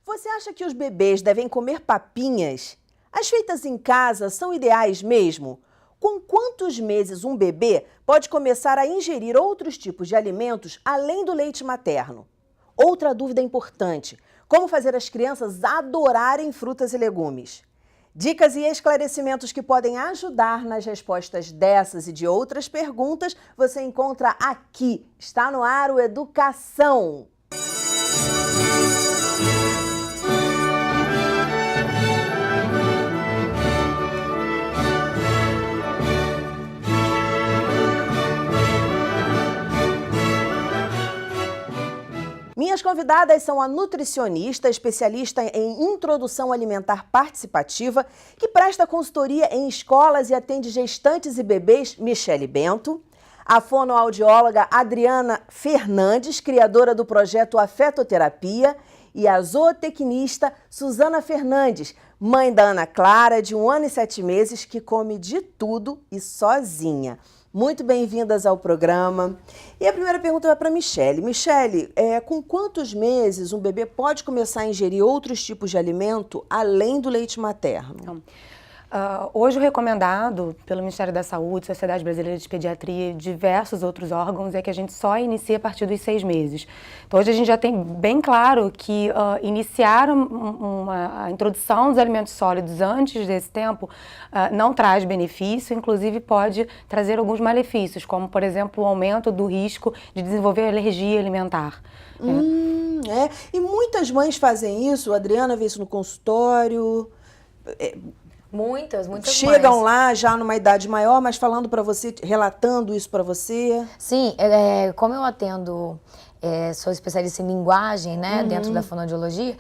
Você acha que os bebês devem comer papinhas? As feitas em casa são ideais mesmo? Com quantos meses um bebê pode começar a ingerir outros tipos de alimentos além do leite materno? Outra dúvida importante: como fazer as crianças adorarem frutas e legumes? Dicas e esclarecimentos que podem ajudar nas respostas dessas e de outras perguntas você encontra aqui. Está no ar o Educação. Minhas convidadas são a nutricionista, especialista em introdução alimentar participativa, que presta consultoria em escolas e atende gestantes e bebês, Michele Bento, a fonoaudióloga Adriana Fernandes, criadora do projeto Afetoterapia, e a zootecnista Suzana Fernandes, mãe da Ana Clara, de 1 ano e 7 meses, que come de tudo e sozinha. Muito bem-vindas ao programa. E a primeira pergunta é para Michele. Michele, com quantos meses um bebê pode começar a ingerir outros tipos de alimento além do leite materno? Então, hoje o recomendado pelo Ministério da Saúde, Sociedade Brasileira de Pediatria e diversos outros órgãos é que a gente só inicie a partir dos 6 meses. Então hoje a gente já tem bem claro que iniciar a introdução dos alimentos sólidos antes desse tempo não traz benefício, inclusive pode trazer alguns malefícios, como por exemplo o aumento do risco de desenvolver alergia alimentar. E muitas mães fazem isso, a Adriana vê isso no consultório. Muitas Chegam mães. lá já numa idade maior, mas falando para você, relatando isso para você. Sim, como eu atendo, sou especialista em linguagem, né, dentro da fonoaudiologia,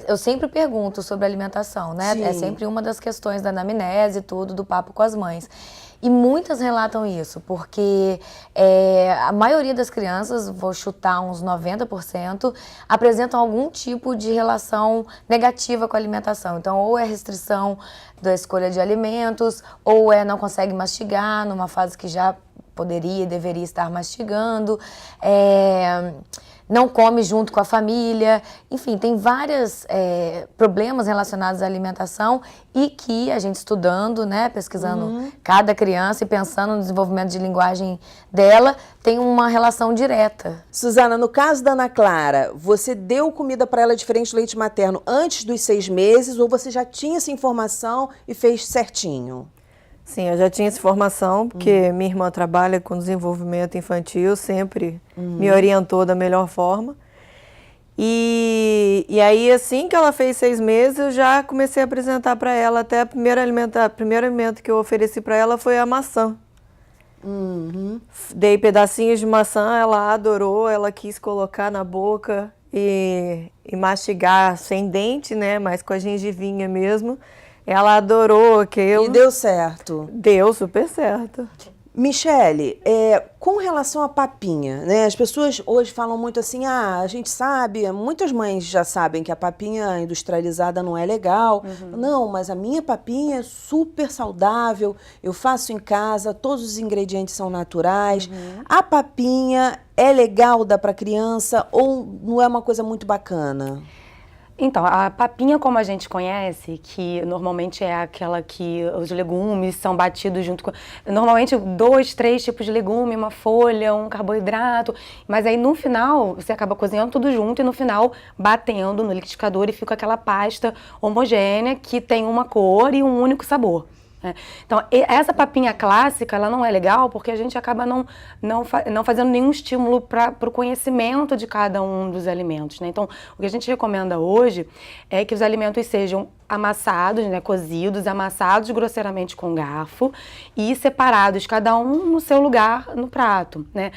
eu sempre pergunto sobre alimentação, né? Sim. É sempre uma das questões da anamnese e tudo, do papo com as mães. E muitas relatam isso, porque a maioria das crianças, vou chutar uns 90%, apresentam algum tipo de relação negativa com a alimentação. Então, ou é restrição da escolha de alimentos, ou não consegue mastigar numa fase que já poderia e deveria estar mastigando, não come junto com a família, enfim, tem vários problemas relacionados à alimentação e que a gente estudando, né, pesquisando cada criança e pensando no desenvolvimento de linguagem dela, tem uma relação direta. Suzana, no caso da Ana Clara, você deu comida para ela diferente do leite materno antes dos 6 meses ou você já tinha essa informação e fez certinho? Sim, eu já tinha essa informação, porque minha irmã trabalha com desenvolvimento infantil, sempre me orientou da melhor forma. E aí, assim que ela fez 6 meses, eu já comecei a apresentar para ela, até o primeiro alimento que eu ofereci para ela foi a maçã. Dei pedacinhos de maçã, ela adorou, ela quis colocar na boca e mastigar sem dente, né, mas com a gengivinha mesmo. Ela adorou aquilo. E deu certo? Deu super certo. Michele, com relação à papinha, né? As pessoas hoje falam muito assim, a gente sabe, muitas mães já sabem que a papinha industrializada não é legal. Não, mas a minha papinha é super saudável, eu faço em casa, todos os ingredientes são naturais. A papinha é legal, dá para criança ou não é uma coisa muito bacana? Então, a papinha como a gente conhece, que normalmente é aquela que os legumes são batidos junto com... Normalmente 2, 3 tipos de legume, uma folha, um carboidrato, mas aí no final você acaba cozinhando tudo junto e no final batendo no liquidificador e fica aquela pasta homogênea que tem uma cor e um único sabor. Então, essa papinha clássica, ela não é legal porque a gente acaba não fazendo nenhum estímulo para o conhecimento de cada um dos alimentos, né? Então, o que a gente recomenda hoje é que os alimentos sejam amassados, né, cozidos, amassados grosseiramente com garfo e separados, cada um no seu lugar no prato, né?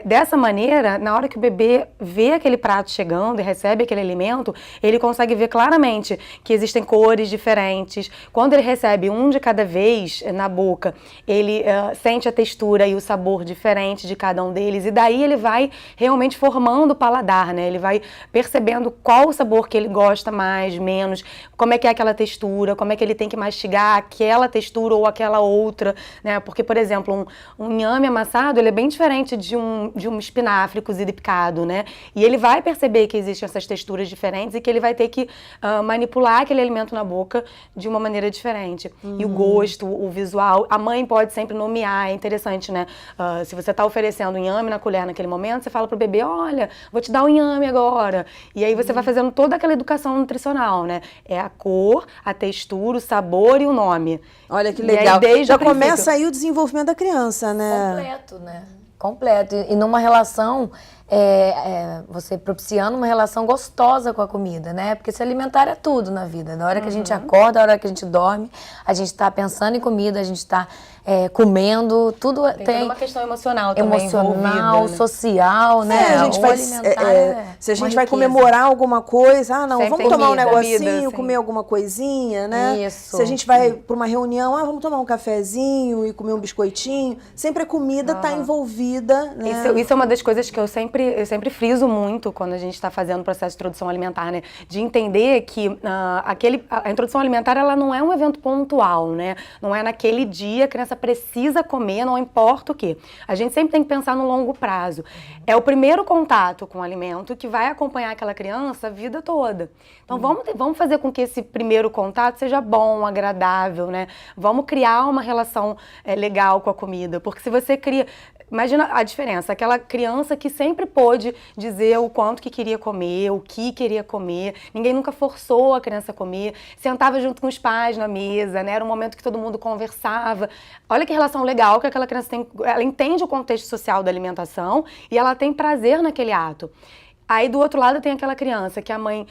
Dessa maneira, na hora que o bebê vê aquele prato chegando e recebe aquele alimento, ele consegue ver claramente que existem cores diferentes. Quando ele recebe um de cada vez na boca, ele sente a textura e o sabor diferente de cada um deles e daí ele vai realmente formando o paladar, né? Ele vai percebendo qual o sabor que ele gosta mais, menos, como é que é aquela textura, como é que ele tem que mastigar aquela textura ou aquela outra, né? Porque, por exemplo, um inhame amassado, ele é bem diferente de um espinafre cozido e picado, né? E ele vai perceber que existem essas texturas diferentes e que ele vai ter que manipular aquele alimento na boca de uma maneira diferente. E o gosto, o visual, a mãe pode sempre nomear, é interessante, né? Se você está oferecendo inhame na colher naquele momento, você fala pro bebê, olha, vou te dar o inhame agora. E aí você vai fazendo toda aquela educação nutricional, né? É a cor, a textura, o sabor e o nome. Olha que legal. Aí, já começa aí o desenvolvimento da criança, né? Completo, né? Completo. E numa relação, você propiciando uma relação gostosa com a comida, né? Porque se alimentar é tudo na vida. Na hora que a gente acorda, na hora que a gente dorme, a gente está pensando em comida, a gente está comendo, tudo tem uma questão emocional também emocional, né? social, né? A gente vai, se a gente vai comemorar alguma coisa, não, sempre vamos tomar um negocinho, comida, comer alguma coisinha, né? Isso. Se a gente vai para uma reunião, vamos tomar um cafezinho e comer um biscoitinho, sempre a comida está envolvida, né? Isso é uma das coisas que eu sempre friso muito quando a gente está fazendo o processo de introdução alimentar, né? De entender que a introdução alimentar, ela não é um evento pontual, né? Não é naquele dia, a criança precisa comer, não importa o quê. A gente sempre tem que pensar no longo prazo. É o primeiro contato com o alimento que vai acompanhar aquela criança a vida toda. Então vamos fazer com que esse primeiro contato seja bom, agradável, né? Vamos criar uma relação legal com a comida, porque se você cria... Imagina a diferença, aquela criança que sempre pôde dizer o quanto que queria comer, o que queria comer, ninguém nunca forçou a criança a comer, sentava junto com os pais na mesa, né? Era um momento que todo mundo conversava. Olha que relação legal que aquela criança tem, ela entende o contexto social da alimentação e ela tem prazer naquele ato. Aí do outro lado tem aquela criança que a mãe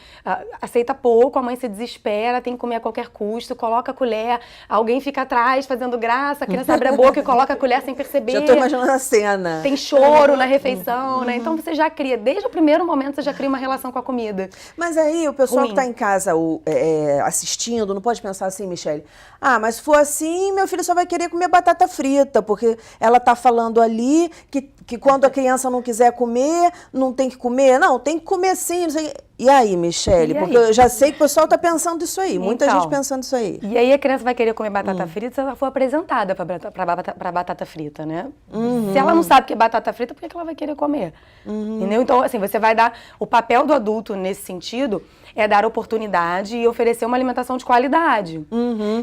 aceita pouco, a mãe se desespera, tem que comer a qualquer custo, coloca a colher, alguém fica atrás fazendo graça, a criança abre a boca e coloca a colher sem perceber. Já estou imaginando a cena. Tem choro na refeição, né? Então você já cria, desde o primeiro momento você já cria uma relação com a comida. Mas aí o pessoal que está em casa assistindo, não pode pensar assim, Michele, mas se for assim, meu filho só vai querer comer batata frita, porque ela está falando ali que quando a criança não quiser comer, não tem que comer. Não, tem que comer sim, não sei. E aí, Michele? Porque eu já sei que o pessoal está pensando isso aí, muita gente pensando isso aí. E aí a criança vai querer comer batata frita se ela for apresentada para batata frita, né? Se ela não sabe que é batata frita, por que ela vai querer comer? Entendeu? Então, assim, você vai dar... O papel do adulto nesse sentido é dar oportunidade e oferecer uma alimentação de qualidade.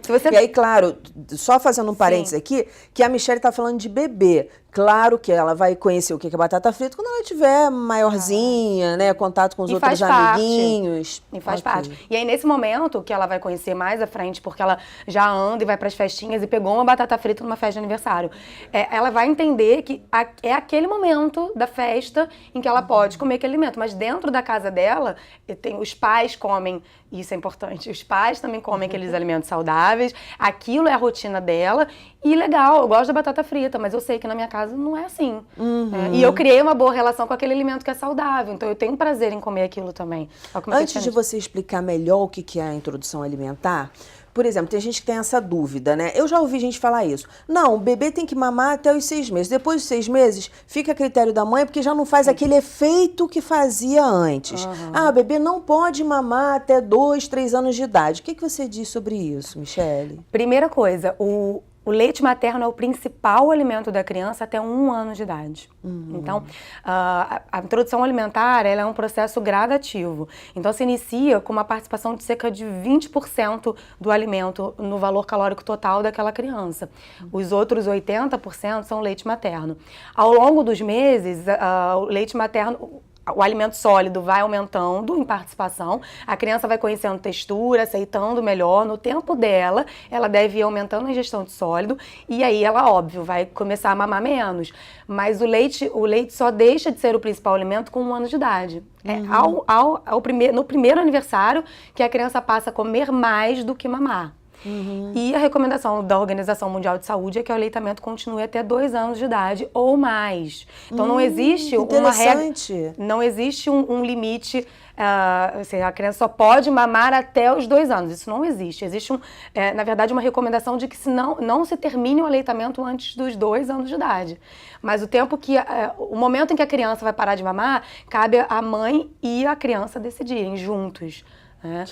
Se você... E aí, claro, só fazendo um parênteses aqui, que a Michele está falando de bebê. Claro que ela vai conhecer o que é batata frita quando ela tiver maiorzinha, né? Contato com os outros amiguinhos. E faz parte. E aí, nesse momento, que ela vai conhecer mais à frente, porque ela já anda e vai para as festinhas e pegou uma batata frita numa festa de aniversário, ela vai entender que é aquele momento da festa em que ela pode comer aquele alimento. Mas dentro da casa dela, os pais comem, isso é importante, os pais também comem aqueles alimentos saudáveis, aquilo é a rotina dela. E legal, eu gosto da batata frita, mas eu sei que na minha casa não é assim. E eu criei uma boa relação com aquele alimento que é saudável, então eu tenho prazer em comer aquilo também. Antes de você explicar melhor o que é a introdução alimentar, por exemplo, tem gente que tem essa dúvida, né? Eu já ouvi gente falar isso. Não, o bebê tem que mamar até os 6 meses. Depois dos 6 meses, fica a critério da mãe, porque já não faz aquele efeito que fazia antes. O bebê não pode mamar até 2, 3 anos de idade. O que você diz sobre isso, Michele? Primeira coisa, o leite materno é o principal alimento da criança até 1 ano de idade. Então, a introdução alimentar ela é um processo gradativo. Então, se inicia com uma participação de cerca de 20% do alimento no valor calórico total daquela criança. Os outros 80% são leite materno. Ao longo dos meses, o leite materno... O alimento sólido vai aumentando em participação, a criança vai conhecendo textura, aceitando melhor. No tempo dela, ela deve ir aumentando a ingestão de sólido e aí ela, óbvio, vai começar a mamar menos. Mas o leite só deixa de ser o principal alimento com 1 ano de idade. No primeiro aniversário que a criança passa a comer mais do que mamar. E a recomendação da Organização Mundial de Saúde é que o aleitamento continue até 2 anos de idade ou mais. Então não existe uma regra, não existe um limite, a criança só pode mamar até os 2 anos. Isso não existe. Existe, na verdade, uma recomendação de que não se termine o aleitamento antes dos 2 anos de idade. Mas o momento em que a criança vai parar de mamar, cabe à mãe e à criança decidirem juntos. né?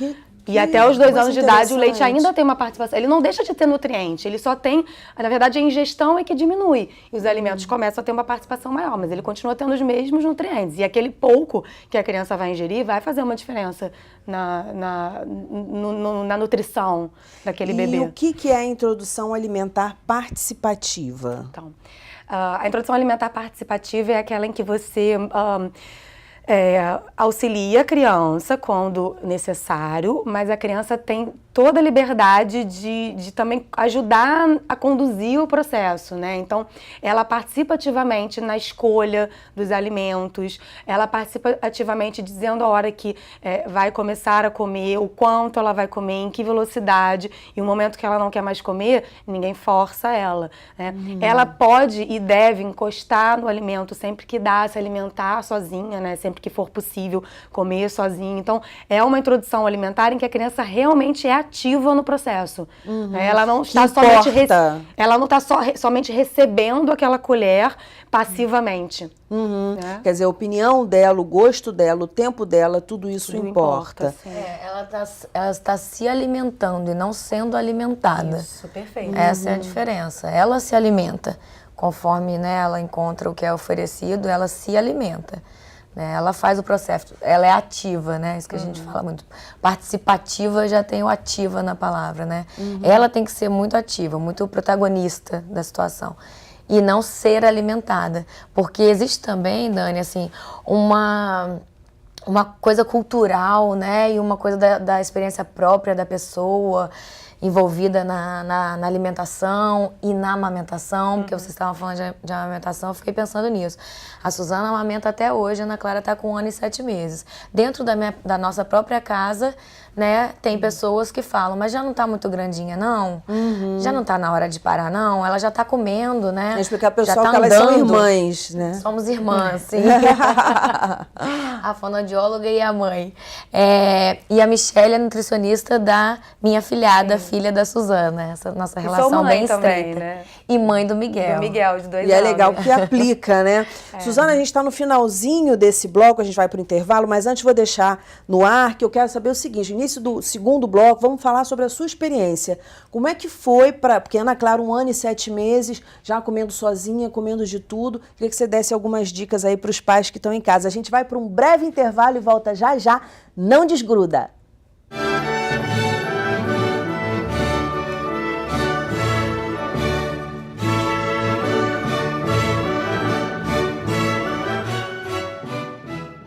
E Que até os 2 coisa anos de idade o leite interessante. ainda tem uma participação. Ele não deixa de ter nutriente, ele só tem, na verdade, a ingestão é que diminui. E os alimentos começam a ter uma participação maior, mas ele continua tendo os mesmos nutrientes. E aquele pouco que a criança vai ingerir vai fazer uma diferença na nutrição daquele bebê. E o que é a introdução alimentar participativa? Então, a introdução alimentar participativa é aquela em que você auxilia a criança quando necessário, mas a criança tem toda a liberdade de também ajudar a conduzir o processo, né? Então, ela participa ativamente na escolha dos alimentos, ela participa ativamente dizendo a hora que vai começar a comer, o quanto ela vai comer, em que velocidade, e o momento que ela não quer mais comer, ninguém força ela, né? Ela pode e deve encostar no alimento sempre que dá, se alimentar sozinha, né? Sempre que for possível comer sozinha. Então, é uma introdução alimentar em que a criança realmente é ativa no processo. Ela não está somente recebendo aquela colher passivamente. Né? Quer dizer, a opinião dela, o gosto dela, o tempo dela, tudo isso Tudo importa. sim. Ela está se alimentando e não sendo alimentada. Isso, perfeito. Essa é a diferença. Ela se alimenta. Conforme, né, ela encontra o que é oferecido, ela se alimenta. Né? Ela faz o processo, ela é ativa, né? Isso que a gente fala muito. Participativa já tem o ativa na palavra, né? Ela tem que ser muito ativa, muito protagonista da situação. E não ser alimentada. Porque existe também, Dani, assim, uma coisa cultural, né? E uma coisa da experiência própria da pessoa envolvida na alimentação e na amamentação, porque vocês estavam falando de amamentação, eu fiquei pensando nisso. A Suzana amamenta até hoje, a Ana Clara está com 1 ano e 7 meses. Dentro da nossa própria casa, né, tem pessoas que falam, mas já não está muito grandinha, não? Já não está na hora de parar, não? Ela já está comendo, né? Vou explicar pro Já pessoal tá que elas são andando. irmãs, né? Somos irmãs, sim. A fonoaudióloga e a mãe. E a Michelle é nutricionista da minha filhada, filha da Suzana. Essa nossa relação mãe bem também, estreita. né? E mãe do Miguel. Do Miguel, de 2 anos. E é legal que aplica, né? Suzana, a gente está no finalzinho desse bloco, a gente vai para o intervalo, mas antes vou deixar no ar que eu quero saber o seguinte, no início do segundo bloco, vamos falar sobre a sua experiência. Como é que foi porque Ana Clara, 1 ano e 7 meses, já comendo sozinha, comendo de tudo. Queria que você desse algumas dicas aí para os pais que estão em casa. A gente vai para um breve intervalo e volta já já. Não desgruda!